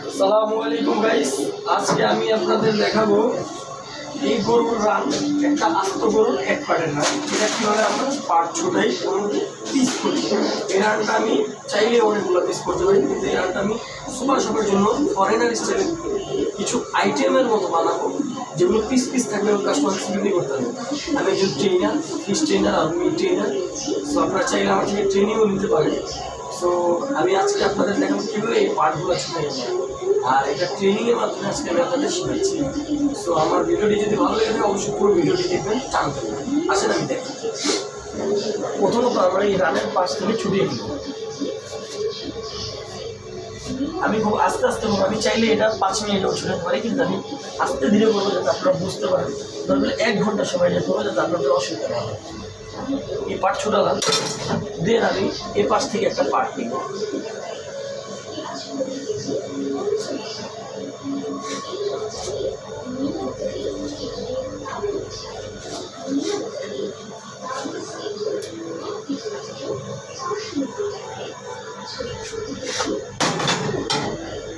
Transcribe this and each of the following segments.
আসসালামু আলাইকুম গাইস, আজকে আমি আপনাদের দেখাবো এই গরুর রান। একটা আস্ত গরুর এক পার্টের রান। এটা কীভাবে আমরা পার্ট ছোটাই এবং পিস করি। এই রানটা আমি চাইলে অনেকগুলো পিস করতে পারি, কিন্তু এই রানটা আমি সুপার শপের জন্য ফরেনার স্টাইলে কিছু আইটেমের মতো বানাবো, যেগুলো পিস পিস থাকবে এবং কাস্টমার বিক্রি করতে হবে। আমি একজন ট্রেনার, ফিশ ট্রেনার আর মিট ট্রেনার। সো আপনারা চাইলে আমার থেকে ট্রেনিংও নিতে পারেন। সো আমি আজকে আপনাদের দেখাবো কীভাবে এই পার্টগুলো ছিটাই যায়, আর এটা ট্রেনিংয়ের মাধ্যমে আজকে আমি আপনাদের শিখাচ্ছি। সো আমার ভিডিওটি যদি ভালো লাগে থাকে অবশ্যই পুরো ভিডিওটি দেখবেন, টানবেন। আসেন আমি দেখি। প্রথমত আমরা এই রানের পাশ থেকে ছুটিয়ে দিব। আমি খুব আস্তে আস্তে করবো। আমি চাইলে এটা 5 মিনিটেও ছুটাতে পারি, কিন্তু আমি আস্তে ধীরে করবো যাতে আপনারা বুঝতে পারেন। ধরবেন 1 ঘন্টা সময় যেতে হবে যাতে আপনাদের অসুবিধা না হয়। এই পার্ট ছোটালাম, দেন আমি এই পাশ থেকে একটা পার্ট নিব।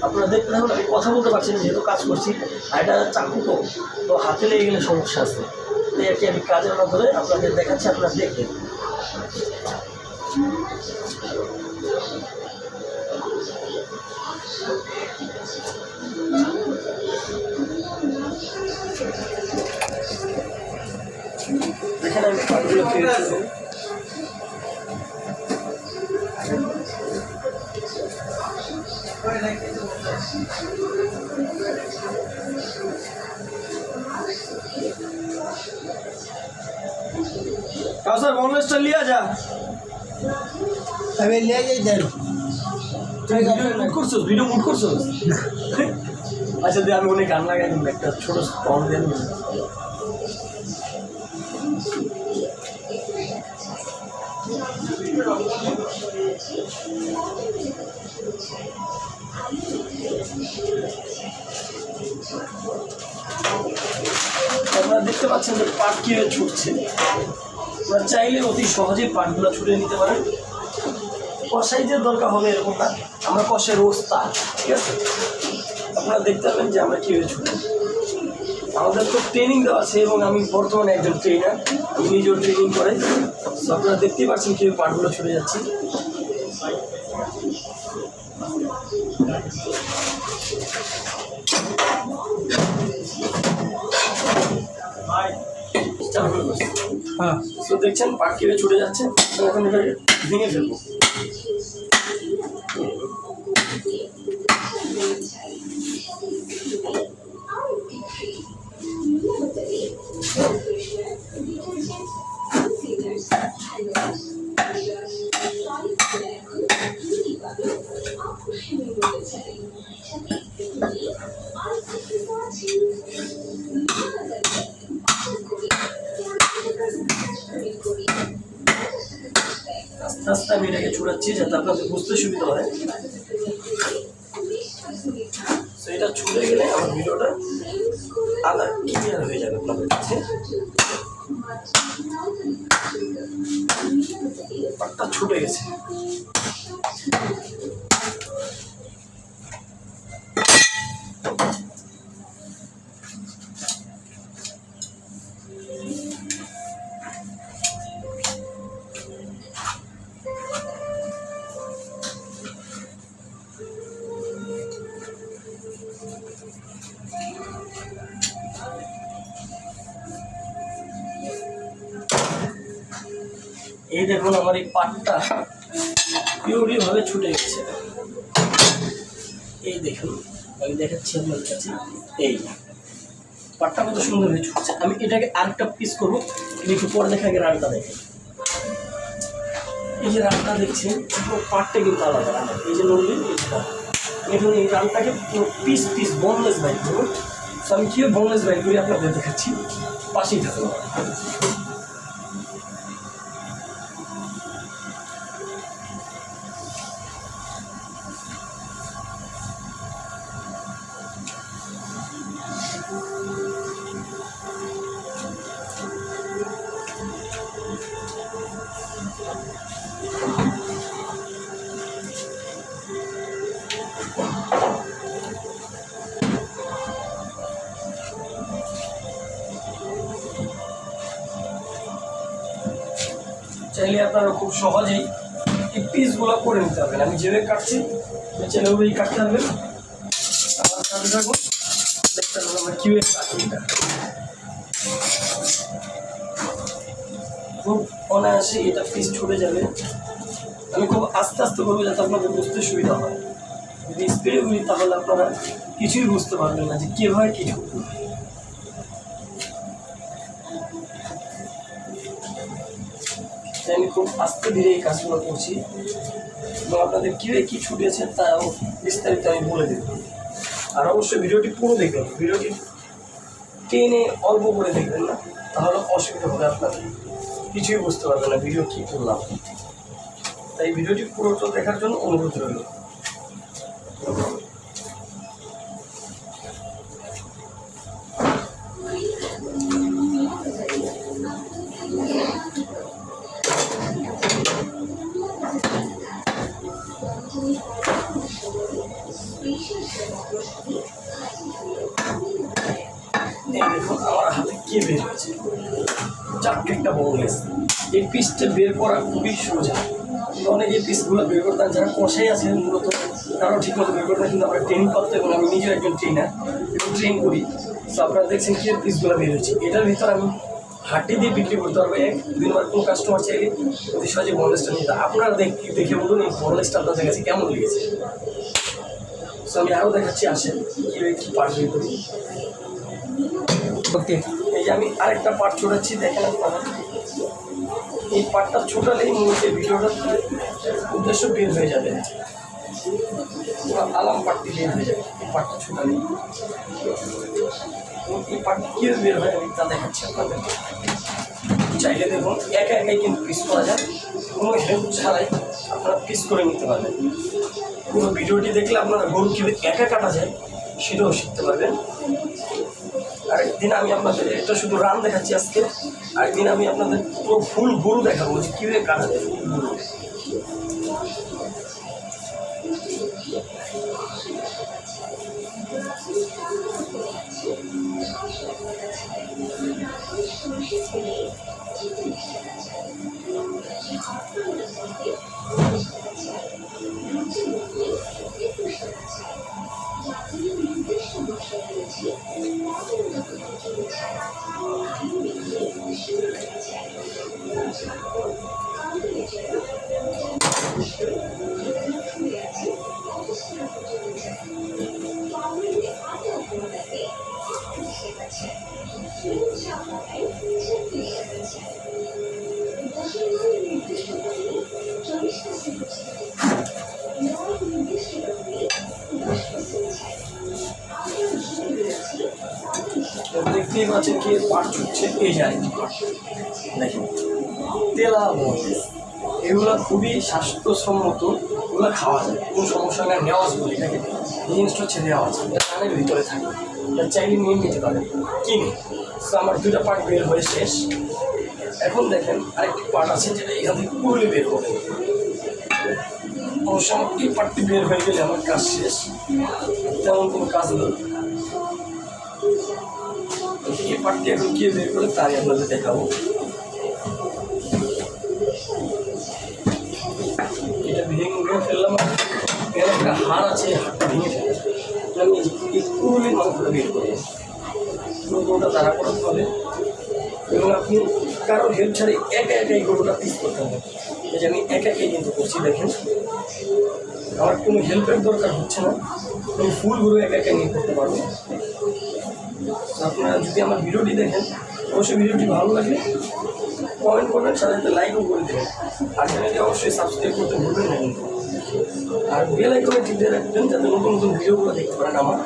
আপনারা দেখতে থাকুন, আমি কথা বলতে পারছি না যেহেতু কাজ করছি, আর এটা চাকু তো হাতে লেগে গেলে সমস্যা আছে। তাই আর কি আমি কাজের মাধ্যমে আপনাদের দেখাচ্ছি, আপনারা দেখবেন। এখানে আমি পাটগুলো পেয়েছি। सर बोनलेसটা लिया जा अबे ले जाई दे মুড করছো, ভিডিও মুড করছো। আচ্ছা দিয়ে আমি অনেক গান লাগাই দিব, একটা ছোট স্টল দেন। আপনারা দেখতে পাচ্ছেন যে পাট কিভাবে ছুটছে। আপনারা চাইলে অতি সহজেই পাটগুলো ছুটে নিতে পারেন। কষাইজের দরকার হবে এরকম না, আমরা কষাই ওস্তাদ, ঠিক আছে। আপনারা দেখতে পাবেন যে আমরা কীভাবে ছুটি। আমাদের তো ট্রেনিং দেওয়া আছে এবং আমি বর্তমানে একজন ট্রেনার, আমি নিজেও ট্রেনিং করে। তো আপনারা দেখতেই পাচ্ছেন কীভাবে পাটগুলো ছুটে যাচ্ছে। হ্যাঁ, তো দেখছেন পাট কিভাবে ছুটে যাচ্ছে। এখন এটাকে ভেঙে ফেলবো। আস্তে আস্তে আমি এটাকে ছুটাচ্ছি যাতে আপনাদের বুঝতে সুবিধা হয়। তো এটা ছুটে গেলে আমার ভিডিওটা আলাদা ক্লিয়ার হয়ে যাবে আপনাদের কাছে। পাটটা ছুটে গেছে। এই দেখুন আমার এই পাটটা পিওরলি ভাবে ছুটে গেছে। এই দেখুন আমি দেখাচ্ছি আপনাদের কাছে, এই পাটটা কত সুন্দর হয়ে ছুটছে। আমি এটাকে আরেকটা পিস করবো, একটু পরে দেখা আগে রানটা দেখেন। এই যে রানটা দেখছেন, পাটটা কিন্তু আলাদা রান। এই যে নড়লেন, এখন এই রানটাকে পুরো পিস পিস বোনলেস বাইক করুন। তো আমি কীভাবে বোনলেস বাইক করি আপনাদের দেখাচ্ছি, পাশেই থাকুন। চাইলে আপনারা খুব সহজেই এই পিসগুলো করে নিতে পারবেন। আমি যেভাবে কাটছি চাইলে ওইভাবেই কাটতে পারবেন। আমার সাথে থাকুন, দেখতে পাবেন আমরা কীভাবে কাটি এটা। খুব অনায়াসে এটা পিস ছুটে যাবে। আমি খুব আস্তে আস্তে করবো যাতে আপনাদের বুঝতে সুবিধা হয়। যদি স্প্রে করি তাহলে আপনারা কিছুই বুঝতে পারবেন না যে কীভাবে কী ছুটবে। আমি খুব আস্তে ধীরে এই কাজগুলো করছি এবং আপনাদের কীভাবে কী ছুটেছে তাও বিস্তারিত আমি বলে দেব। আর অবশ্যই ভিডিওটি পুরো দেখবেন, ভিডিওটি টেনে অল্প করে দেখবেন না, তাহলে অসুবিধা হবে, আপনাদের কিছুই বুঝতে পারবেন না ভিডিও কী করলাম। তাই ভিডিওটি পুরোটা দেখার জন্য অনুরোধ রইল। দেখুন আমার হাতে কে বের হয়েছে, চারটে একটা বোনলেস। এই পিসটা বের করা খুবই সোজা। অনেক এই পিসগুলো বের করতাম, যারা কষাই আছে মূলত তারাও ঠিকমতো বের করতাম, কিন্তু আমরা ট্রেনিং করতে এবং আমি নিজের একজন ট্রেনার এবং ট্রেন করি। তো আপনারা দেখছেন কি পিসগুলো বের হয়েছে। এটার ভিতর আমি হাঁটি দিয়ে বিক্রি করতে পারবো। একদিনবার কোনো কাস্টমার চাইলে অতি সহজে বোনলেসটা নিয়ে যায়। আপনারা দেখে বলুন এই বোনলেসটা আপনাদের কাছে কেমন লেগেছে। তো আমি আরও দেখাচ্ছি, আসেন কীভাবে কী পার্ট বের করি। ওকে, এই যে আমি আরেকটা পার্ট ছোটাচ্ছি, দেখেন আপনারা। এই পার্টটা ছোটালেই মূলত ভিডিওটার উদ্দেশ্য বের হয়ে যাবে, আলাম পার্টটি বের হয়ে যাবে এই পার্টটা ছোটালেই। এই পার্টটি কীভাবে বের হয় আমি তা দেখাচ্ছি আপনাদের। চাইলে দেখুন একা একাই কিন্তু পিস করা যায়, কোনো হেল্প ছাড়াই আপনারা পিস করে নিতে পারবেন। পুরো ভিডিওটি দেখলে আপনারা গরু কীভাবে একা কাটা যায় সেটাও শিখতে পারবেন। আরেকদিন আমি আপনাদের এটা শুধু রান দেখাচ্ছি আজকে, আরেকদিন আমি আপনাদের পুরো ফুল গরু দেখাবো যে কীভাবে কাটা যায় ফুল গরু। দেখতেই পাচ্ছেন কি পাট ছুটছে, এই যায় দেখেন তেলা বোনলেস। এগুলো খুবই স্বাস্থ্যসম্মত, এগুলো খাওয়া যায়, কোনো সমস্যা না। নেওয়াজ বলি এটাকে, এই জিনিসটা হচ্ছে নেওয়াজ, এটা কানের ভিতরে থাকে, এটা চাইলে নিয়ে নিতে পারেন কিনে। তো আমার দুটা পার্ট বের হয়ে শেষ। এখন দেখেন আরেকটি পার্ট আছে যেটা এখান থেকে পুরুলি বের হবে। অবশ্য আমার এই পার্টটি বের হয়ে গেলে আমার কাজ শেষ, তেমন কোনো কাজ নেই। এই পার্টটি এখন কে বের করে তাই আপনাদের দেখাবো। এটা ভেঙে ফেললাম, এর একটা হাড় আছে, হাড়টা ভেঙে ফেলে আমি এই পুরুলির মাংসটা বের করি। গরুটা দাঁড়া করাতে হবে এবং আপনি কারোর হেল্প ছাড়াই একা একাই গরুটা পিস করতে হবে। এই যে আমি একা একাই কিন্তু করছি, দেখেন আমার কোনো হেল্পের দরকার হচ্ছে না, আমি ফুল গরু একা একা নিয়ে করতে পারবো। আপনারা যদি আমার ভিডিওটি দেখেন অবশ্যই ভিডিওটি ভালো লাগলে কমেন্ট করবেন, সাথে লাইকও করে দেবেন। আর চ্যানেলটি অবশ্যই সাবস্ক্রাইব করতে ভুলবেন না কিন্তু। আর বেল আইকনে টিপে রাখবেন যাতে নতুন নতুন ভিডিওগুলো দেখতে পারেন আমার।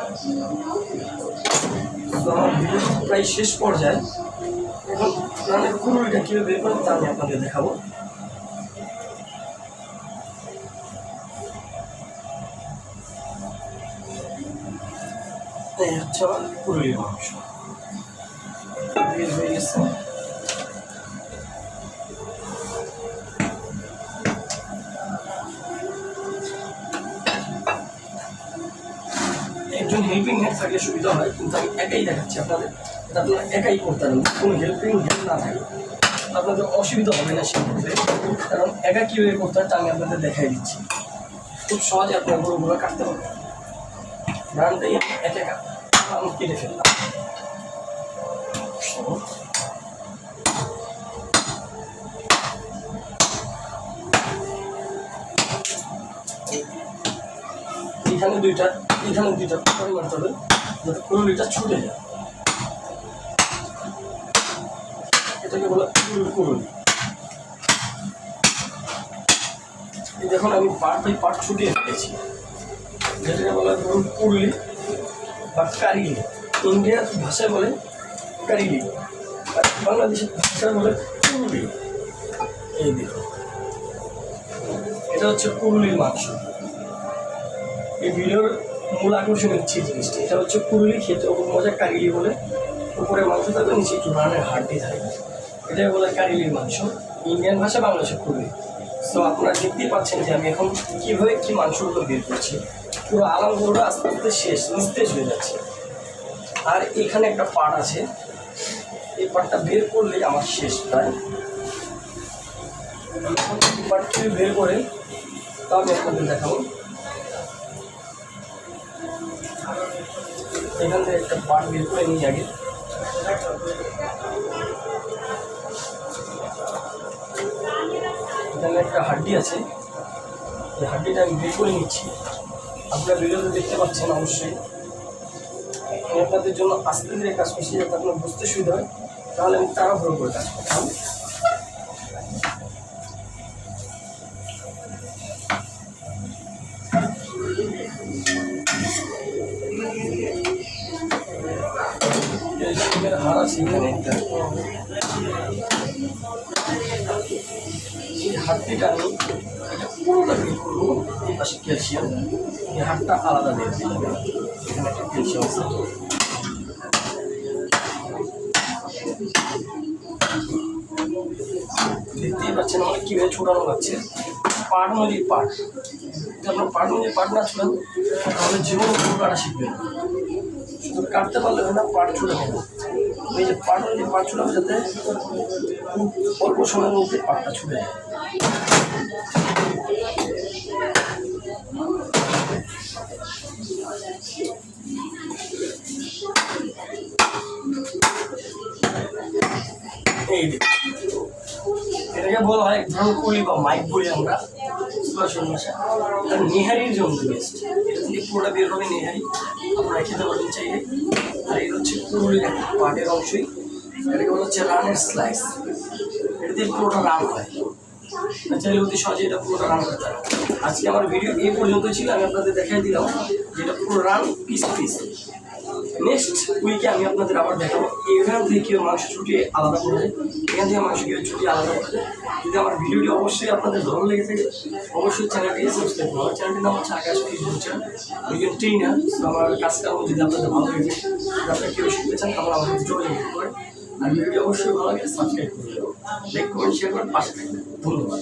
তো আমার ভিডিও প্রায় শেষ পর্যায়ে। এখন রানের কুড়ুলিটা কীভাবে বের করেন তা আমি আপনাদের দেখাবো। এই হচ্ছে আমার কুড়ুলির মাংস বের হয়ে গেছে। একজন হেল্পিং হ্যান্ড থাকলে সুবিধা হয়, কিন্তু আমি একাই দেখাচ্ছি আপনাদের, আপনারা একাই করতে পারেন, কোনো হেল্প না থাকে। আপনাদের অসুবিধা হবে না সেক্ষেত্রে, কারণ একা কীভাবে করতে হয় তা আমি আপনাদের দেখাই দিচ্ছি। খুব সহজে আপনার গরুগুলো কাটতে হবে। রানটাই এক একা আমি কেটে ফেললাম। এখানে দুইটা পরে মারতে হবে যাতে কুড়ুলিটা ছুটে যায়। এটাকে বলা কুড়ুলি। দেখুন আমি পার্ট বাই পার্ট ছুটিয়ে ফেলেছি, যেটাকে বলা গরুর কুড়ুলি বা কারিলি। ইন্ডিয়ার ভাষায় বলে কারিলি, আর বাংলাদেশের ভাষায় বলে কুড়ুলি। এই দেখুন এটা হচ্ছে কুড়ুলির মাংস। এই ভিডিওর মূল আকর্ষণ হচ্ছে জিনিসটা, এটা হচ্ছে কুড়ুলি, খেতে ওপর মজা। কারিলি বলে উপরে মাংস থাকবে, নিচে একটু রানের হাড্ডি থাকবে, এটাই বলে কারিলির মাংস। ইন্ডিয়ান ভাষা, বাংলাদেশের কুড়ুলি। তো আপনারা দেখতেই পাচ্ছেন যে আমি এখন কীভাবে কী মাংসগুলো বের করছি। পুরো আলাম গরুটা আস্তে আস্তে নিস্তেজ হয়ে যাচ্ছে। আর এখানে একটা পার্ট আছে, এই পার্টটা বের করলেই আমার শেষ প্রায়। পার্টটি বের করে তা আমি আপনাদের দেখাবো। এখান থেকে একটা পার্ট বের করে নিই আগে। এখানে একটা হাড্ডি আছে, এই হাড্ডিটা আমি বের করে নিচ্ছি। আপনারা ভিডিওতে দেখতে পাচ্ছেন অবশ্যই। আমি আপনাদের জন্য আস্তে ধীরে কাজ করছি যাতে আপনার বুঝতে সুবিধা হয়, তাহলে আমি তাড়াহুড়ো করে কাজ করতাম। হাড় আছে এখানে, এই হাড্ডিটা আমি পুরোটা বের করবো। এই পাশে ক্যালসিয়াম, এই হাড়টা আলাদা বের হয়ে যাবে। এখানে একটা ক্যালসিয়াম আছে, দেখতেই পাচ্ছেন আমার কীভাবে ছোটানো লাগছে। পাট অনুযায়ী পাট, আপনার পাট অনুযায়ী পাট না ছোটান তাহলে জীবন কাটা শিখবেন। শুধু কাটতে পারলে হয় না, পাট ছুটে হবে। এই যে পাট অনুযায়ী পাট ছুটাবে যাতে খুব অল্প সময়ের মধ্যে পাটটা ছুটে যায়। এই এটাকে বলা হয় এক ধরনের কুলি বা মাইক বলি আমরা নেহারির জন্য বেস্ট। এটা থেকে পুরোটা বের হবে নেহারি, আপনারা খেতে পারবেন চাইলে। আর এটা হচ্ছে কুড়ুলির একটা পাটের অংশই, এটাকে বলা হচ্ছে রানের স্লাইস। এটা দিয়ে পুরোটা রান হয়, চাইলে অতি সহজে এটা পুরোটা রান করতে হয়। আজকে আমার ভিডিও এই পর্যন্ত ছিল, আমি আপনাদের দেখাই দিলাম যেটা পুরো রান পিস পিস। নেক্সট উইকে আমি আপনাদের আবার দেখাবো এখান থেকে কেউ মাংস ছুটিয়ে আলাদা করে যায়, এখান থেকে মাংস কেউ ছুটিয়ে আলাদা করে যায়। যদি আমার ভিডিওটি অবশ্যই আপনাদের ভালো লেগে থাকে অবশ্যই চ্যানেলটি সাবস্ক্রাইব করুন। আমার চ্যানেলটির নাম হচ্ছে আকাশ ফিউচার চ্যানেল, একজন ট্রেনার। আমার কাজকর্ম যদি আপনাদের ভালো লেগে থাকে, আপনারা কেউ শিখতে চান তাহলে আমাদের যোগাযোগ করতে পারেন। আর ভিডিওটি অবশ্যই ভালো লাগে সাবস্ক্রাইব করে দেবেন, লাইক কমেন্ট শেয়ার করেন, পাশে থাকবেন। ধন্যবাদ।